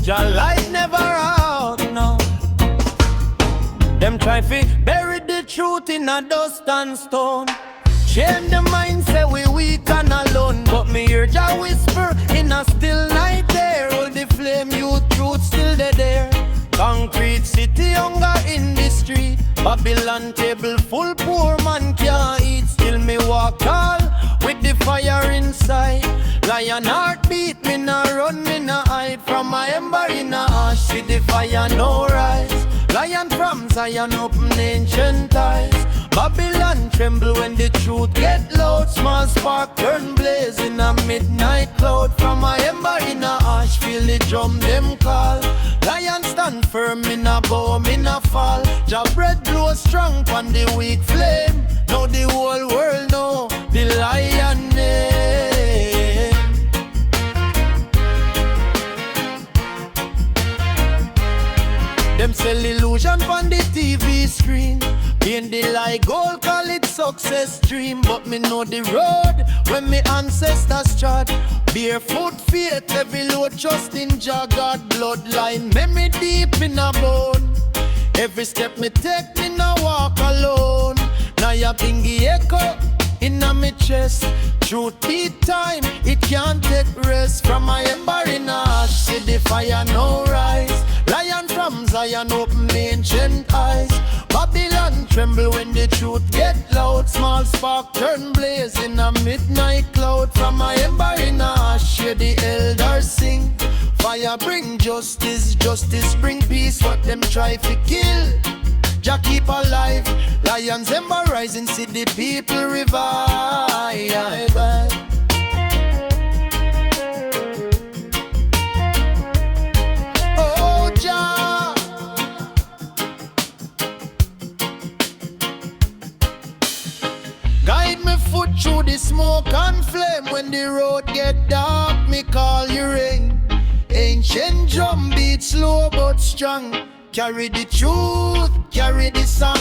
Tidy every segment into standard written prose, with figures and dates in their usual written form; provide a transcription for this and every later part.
Jah light never out, no. Them try fi bury the truth in a dust and stone. Change the mind, say we weak and alone. But me hear Jah whisper in a still night there. Hold the flame, youth truth still there. Concrete city, hunger in the street. Babylon table full, poor man can't eat. Still me walk tall with the fire inside. Lion heartbeat, me nah run, me nah hide. From my ember in a ash, see the fire no rise. Lion from Zion open ancient eyes. Babylon tremble when the truth get loud. Small spark turn blaze in a midnight cloud. From my ember in a ash, feel the drum them call. Lion stand firm in a bow, in a fall. Jah bread blow strong on the weak flame. Now the whole world know the lion name. Them sell illusion on the TV screen. In the light gold, call it success dream. But me know the road when me ancestors trod. Barefoot faith, every load trust in Jah God bloodline. Memory deep in a bone. Every step me take, me no walk alone. Nyabinghi echo in a me chest. Truth beat time, it can't take rest. From my ember in a ash, see the fire no rise. Lion from Zion open ancient eyes. Babylon tremble when the truth get loud. Small spark turn blaze in a midnight cloud. From my ember in a ash, hear the elders sing. Fire bring justice, justice bring peace. What them try to kill, Jah keep alive. Lions ember rising, see the people revive. Oh Jah, guide me foot through the smoke and flame. When the road get dark, me call you rain. Ancient drum beat slow but strong. Carry the truth, carry the song.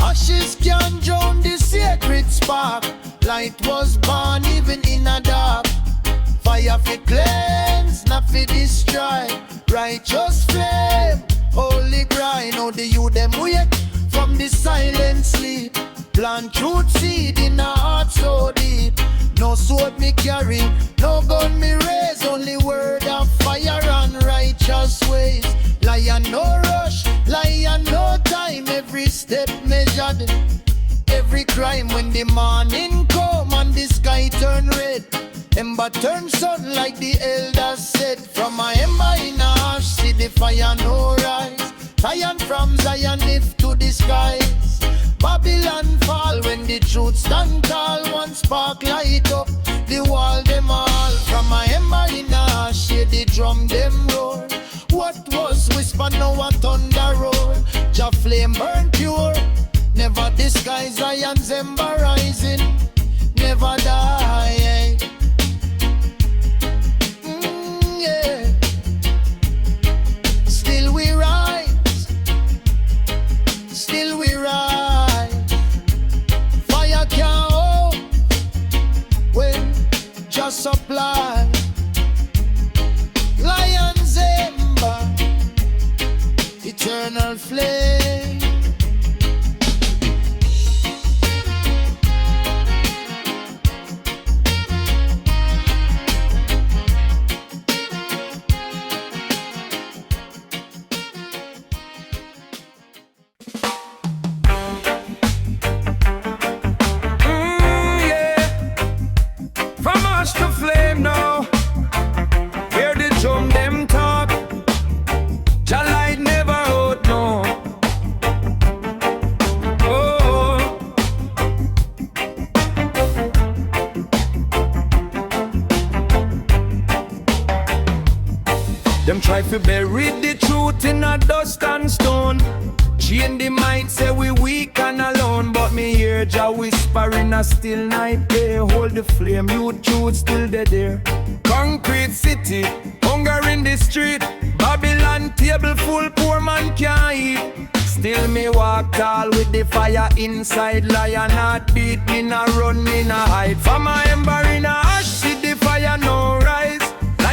Ashes can drown the sacred spark. Light was born even in a dark. Fire fi cleanse, not fi destroy. Righteous flame, holy grind. How the youth them wake from the silent sleep. Plant truth seed in a heart so deep. No sword me carry, no gun me raise. Only word of fire and righteous ways. Lion no rush, lion no time. Every step measured, every crime. When the morning come and the sky turn red, ember turn sun like the elders said. From my ember in a ash, see the fire no rise. Lion from Zion lift to the skies. Babylon fall when the truth stand tall. One spark light up the wall them all. From my ember in a ash, hear the drum them roar. What was whisper now a thunder roar. Jah flame burn pure, never disguise. Zion's ember rising, never die. Yeah. Still we rise, still we rise. Fire can't hold when just supply. Lion's ember, eternal flame. Yeah. From ash to flame now. Hear the drum them talk. Jah light never out no. Oh. Them try to bury the truth in a dust and stone. Chain the mind, say we weak and alone. But me hear Jah whisper in a still night day. Hold the flame, you truth still there. Concrete city, hunger in the street. Babylon table full, poor man can't eat. Still me walk tall with the fire inside. Lion heartbeat, me nah run, me nah hide. From my ember in a ash, see the fire no rise.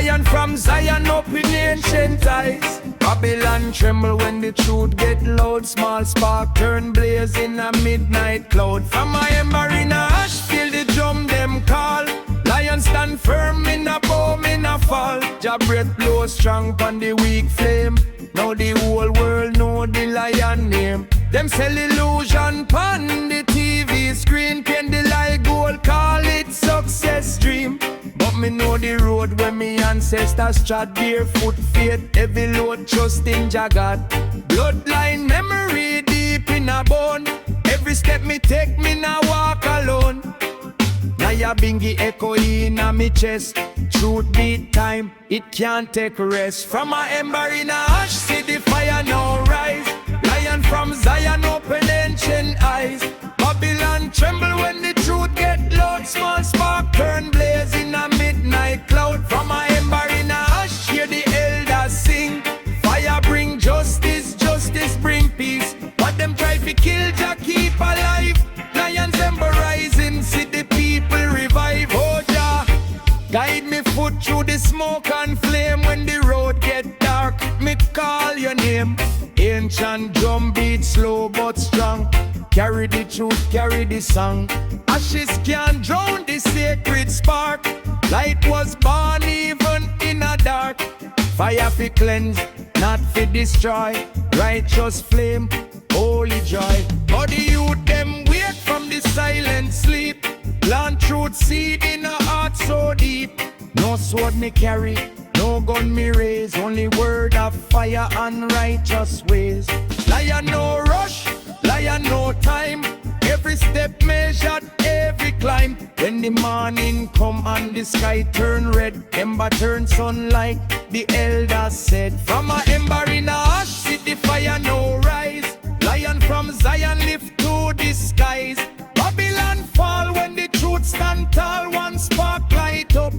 Lion from Zion up in ancient eyes. Babylon tremble when the truth get loud. Small spark turn blaze in a midnight cloud. From my ember in a ash, feel the drum them call. Lion stand firm in a boom in a fall. Jah breath blow strong pon the weak flame. Now the whole world know the lion name. Them sell illusion pon the TV screen. Candy like gold, call it success dream. But me know the road where me ancestors trod. Barefoot faith, heavy load, trust in Jah God. Bloodline memory deep in a bone. Every step me take, me now walk alone. Nyabinghi echo in a me chest. Truth beat time, it can't take rest. From a ember in a ash, see the fire now rise. Lion from Zion open ancient eyes. Babylon tremble when the truth get loud. Small spark turn blaze in a midnight cloud. From a ember in a ash, hear the elders sing. Fire bring justice, justice bring peace. What them try to kill, Jah keep alive. Lions ember rising, see the people revive. Oh Jah, guide me foot through the smoke and flame. When the road get dark, me call your name. Ancient drum beat slow but strong. Carry the truth, carry the song. Ashes can't drown the sacred spark. Light was born even in a dark. Fire fi cleanse, not fi destroy. Righteous flame, holy joy. But the youth them wake from the silent sleep. Plant truth seed in a heart so deep. No sword me carry, no gun me raise. Only word of fire and righteous ways. Lion no rush, lion no time. Every step measured, every climb. When the morning come and the sky turn red, ember turn sunlight, the elders said. From a ember in a ash, see the fire no rise. Lion from Zion lift to the skies. Babylon fall when the truth stand tall. One spark light up,